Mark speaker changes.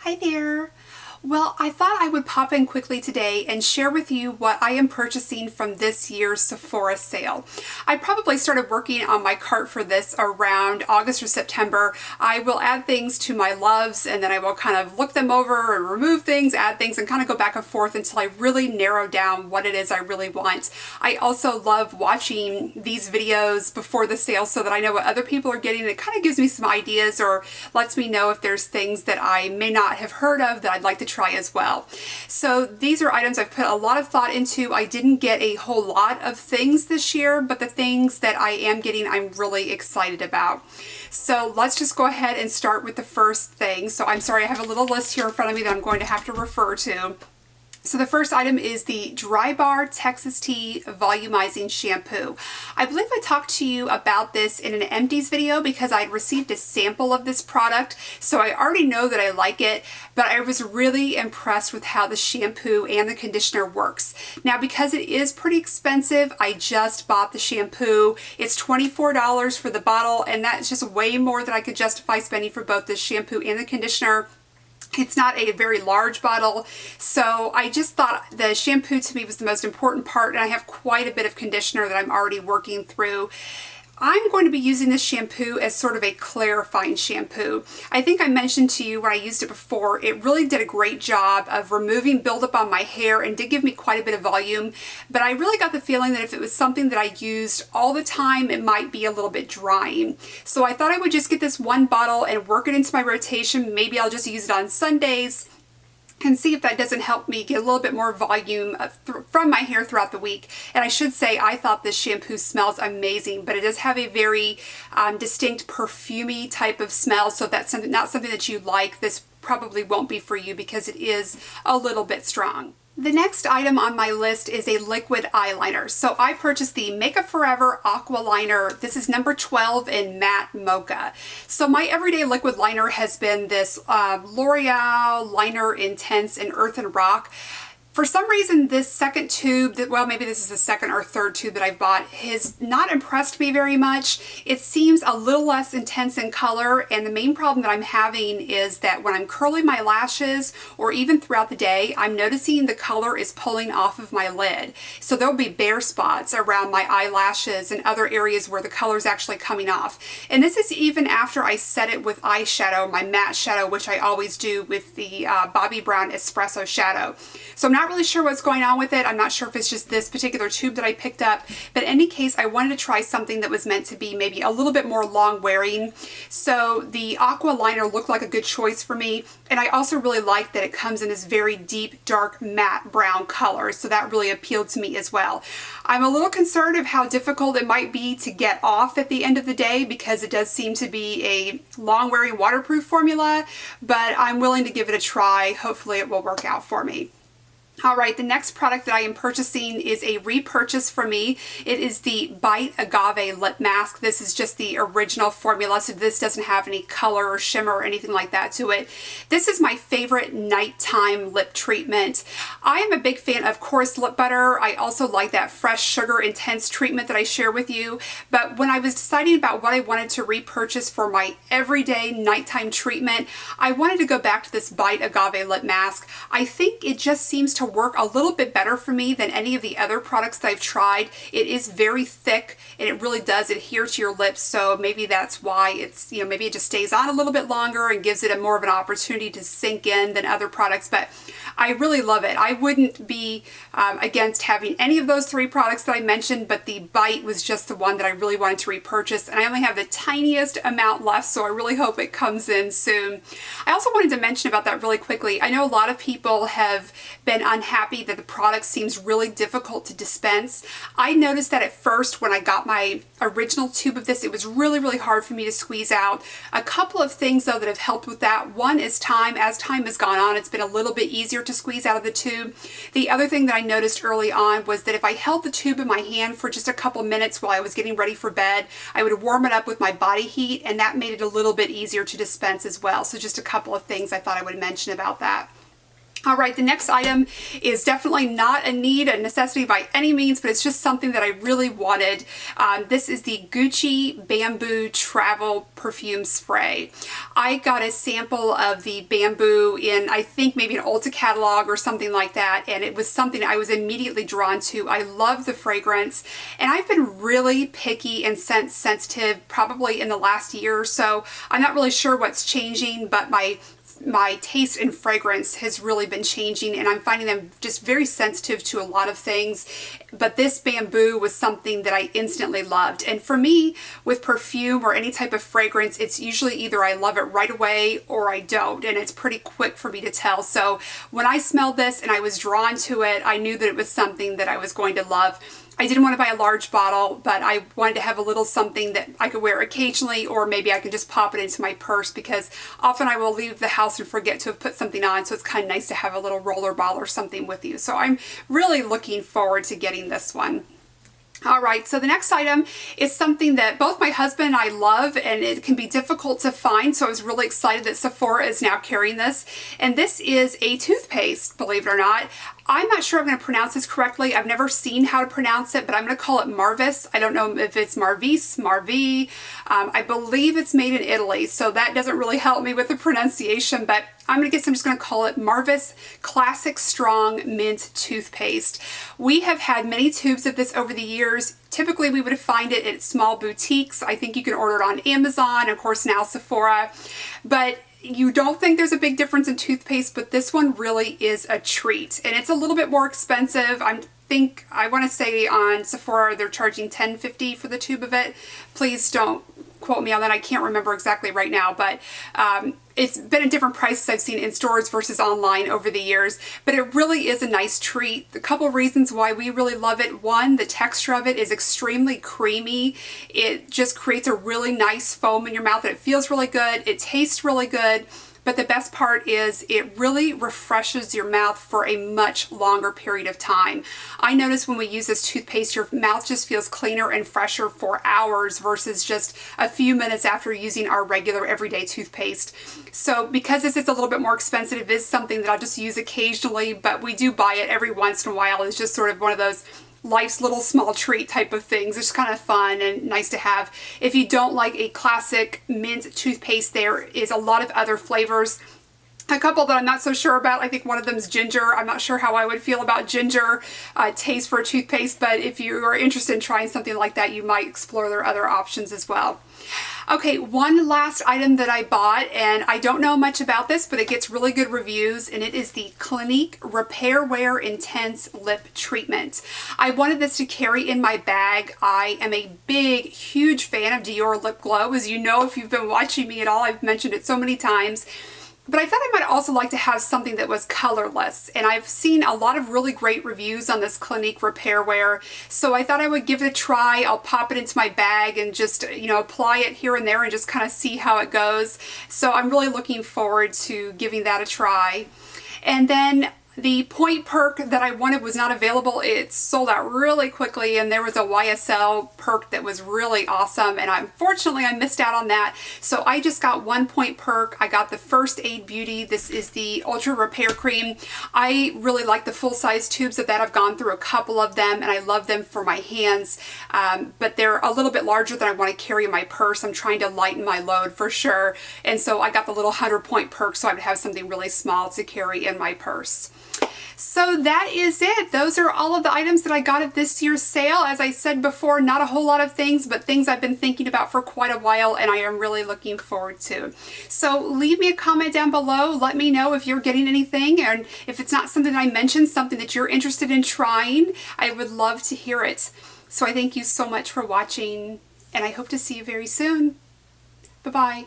Speaker 1: Hi there. Well, I thought I would pop in quickly today and share with you what I am purchasing from this year's Sephora sale. I probably started working on my cart for this around August or September. I will add things to my loves and then I will kind of look them over and remove things, add things, and kind of go back and forth until I really narrow down what it is I really want. I also love watching these videos before the sale so that I know what other people are getting. It kind of gives me some ideas or lets me know if there's things that I may not have heard of that I'd like to try as well. So these are items I've put a lot of thought into. I didn't get a whole lot of things this year, but the things that I am getting, I'm really excited about. So let's just go ahead and start with the first thing. So I'm sorry, I have a little list here in front of me that I'm going to have to refer to. So the first item is the Dry Bar Texas Tea Volumizing Shampoo. I believe I talked to you about this in an empties video because I had received a sample of this product, so I already know that I like it, but I was really impressed with how the shampoo and the conditioner works. Now, because it is pretty expensive, I just bought the shampoo. It's $24 for the bottle, and that's just way more than I could justify spending for both the shampoo and the conditioner. It's not a very large bottle, so I just thought the shampoo to me was the most important part, and I have quite a bit of conditioner that I'm already working through. I'm going to be using this shampoo as sort of a clarifying shampoo. I think I mentioned to you when I used it before, it really did a great job of removing buildup on my hair and did give me quite a bit of volume, but I really got the feeling that if it was something that I used all the time, it might be a little bit drying. So I thought I would just get this one bottle and work it into my rotation. Maybe I'll just use it on Sundays and see if that doesn't help me get a little bit more volume from my hair throughout the week. And I should say, I thought this shampoo smells amazing, but it does have a very distinct perfumey type of smell. So if that's not something that you like, this probably won't be for you because it is a little bit strong. The next item on my list is a liquid eyeliner. So I purchased the Makeup Forever Aqua Liner. This is number 12 in Matte Mocha. So my everyday liquid liner has been this L'Oreal Liner Intense in Earth and Rock. For some reason, this second tube, well, maybe this is the second or third tube that I've bought, has not impressed me very much. It seems a little less intense in color, and the main problem that I'm having is that when I'm curling my lashes, or even throughout the day, I'm noticing the color is pulling off of my lid. So there'll be bare spots around my eyelashes and other areas where the color is actually coming off. And this is even after I set it with eyeshadow, my matte shadow, which I always do with the Bobbi Brown Espresso Shadow. So I'm not really sure what's going on with it. I'm not sure if it's just this particular tube that I picked up, but in any case, I wanted to try something that was meant to be maybe a little bit more long wearing. So the Aqua liner looked like a good choice for me, and I also really like that it comes in this very deep, dark, matte brown color, so that really appealed to me as well. I'm a little concerned of how difficult it might be to get off at the end of the day because it does seem to be a long wearing waterproof formula, but I'm willing to give it a try. Hopefully it will work out for me. All right, the next product that I am purchasing is a repurchase for me. It is the Bite Agave Lip Mask. This is just the original formula, so this doesn't have any color or shimmer or anything like that to it. This is my favorite nighttime lip treatment. I am a big fan of coarse lip butter. I also like that fresh sugar intense treatment that I share with you. But when I was deciding about what I wanted to repurchase for my everyday nighttime treatment, I wanted to go back to this Bite Agave Lip Mask. I think it just seems to work a little bit better for me than any of the other products that I've tried. It is very thick and it really does adhere to your lips, so maybe that's why it's, you know, maybe it just stays on a little bit longer and gives it a more of an opportunity to sink in than other products, but I really love it. I wouldn't be against having any of those three products that I mentioned, but the Bite was just the one that I really wanted to repurchase, and I only have the tiniest amount left, so I really hope it comes in soon. I also wanted to mention about that really quickly. I know a lot of people have been unhappy that the product seems really difficult to dispense. I noticed that at first when I got my original tube of this, it was really hard for me to squeeze out. A couple of things though that have helped with that. One is time. As time has gone on, it's been a little bit easier to squeeze out of the tube. The other thing that I noticed early on was that if I held the tube in my hand for just a couple minutes while I was getting ready for bed, I would warm it up with my body heat, and that made it a little bit easier to dispense as well. So just a couple of things I thought I would mention about that. All right, the next item is definitely not a need, a necessity by any means, but it's just something that I really wanted. This is the Gucci Bamboo Travel Perfume Spray. I got a sample of the bamboo in, I think, maybe an Ulta catalog or something like that, and it was something I was immediately drawn to. I love the fragrance, and I've been really picky and scent sensitive probably in the last year or so. I'm not really sure what's changing, but my taste and fragrance has really been changing, and I'm finding them just very sensitive to a lot of things. But this bamboo was something that I instantly loved. And for me, with perfume or any type of fragrance, it's usually either I love it right away or I don't, and it's pretty quick for me to tell. So when I smelled this and I was drawn to it, I knew that it was something that I was going to love. I didn't want to buy a large bottle, but I wanted to have a little something that I could wear occasionally, or maybe I could just pop it into my purse, because often I will leave the house and forget to have put something on, so it's kind of nice to have a little roller ball or something with you. So I'm really looking forward to getting this one. All right, so the next item is something that both my husband and I love, and it can be difficult to find, so I was really excited that Sephora is now carrying this. And this is a toothpaste, believe it or not. I'm not sure I'm going to pronounce this correctly. I've never seen how to pronounce it, but I'm going to call it Marvis. I don't know if it's Marvis, Marvi. I believe it's made in Italy, so that doesn't really help me with the pronunciation, but I'm just going to call it Marvis Classic Strong Mint Toothpaste. We have had many tubes of this over the years. Typically, we would find it at small boutiques. I think you can order it on Amazon, of course, now Sephora, but you don't think there's a big difference in toothpaste, but this one really is a treat, and it's a little bit more expensive. I want to say on Sephora they're charging $10.50 for the tube of it. Please don't quote me on that. I can't remember exactly right now, but it's been at different prices I've seen in stores versus online over the years, but it really is a nice treat. A couple reasons why we really love it. One, the texture of it is extremely creamy. It just creates a really nice foam in your mouth, and it feels really good. It tastes really good. But the best part is it really refreshes your mouth for a much longer period of time. I notice when we use this toothpaste, your mouth just feels cleaner and fresher for hours versus just a few minutes after using our regular everyday toothpaste. So because this is a little bit more expensive, it is something that I'll just use occasionally, but we do buy it every once in a while. It's just sort of one of those life's little small treat type of things. It's kind of fun and nice to have. If you don't like a classic mint toothpaste, there is a lot of other flavors. A couple that I'm not so sure about. I think one of them is ginger. I'm not sure how I would feel about ginger taste for a toothpaste, but if you are interested in trying something like that, you might explore their other options as well. Okay, one last item that I bought, and I don't know much about this, but it gets really good reviews, and it is the Clinique Repair Wear Intense Lip Treatment. I wanted this to carry in my bag. I am a big, huge fan of Dior Lip Glow. As you know, if you've been watching me at all, I've mentioned it so many times. But I thought I might also like to have something that was colorless, and I've seen a lot of really great reviews on this Clinique Repair Wear, so I thought I would give it a try. I'll pop it into my bag and just, apply it here and there and just kind of see how it goes. So I'm really looking forward to giving that a try. And then the point perk that I wanted was not available. It sold out really quickly, and there was a YSL perk that was really awesome, and unfortunately I missed out on that. So I just got one point perk. I got the First Aid Beauty. This is the Ultra Repair Cream. I really like the full-size tubes of that. I've gone through a couple of them, and I love them for my hands, but they're a little bit larger than I want to carry in my purse. I'm trying to lighten my load for sure, and so I got the little 100-point perk so I would have something really small to carry in my purse. So that is it. Those are all of the items that I got at this year's sale. As I said before, not a whole lot of things, but things I've been thinking about for quite a while and I am really looking forward to. So leave me a comment down below. Let me know if you're getting anything, and if it's not something that I mentioned, something that you're interested in trying. I would love to hear it. So I thank you so much for watching, and I hope to see you very soon. Bye-bye.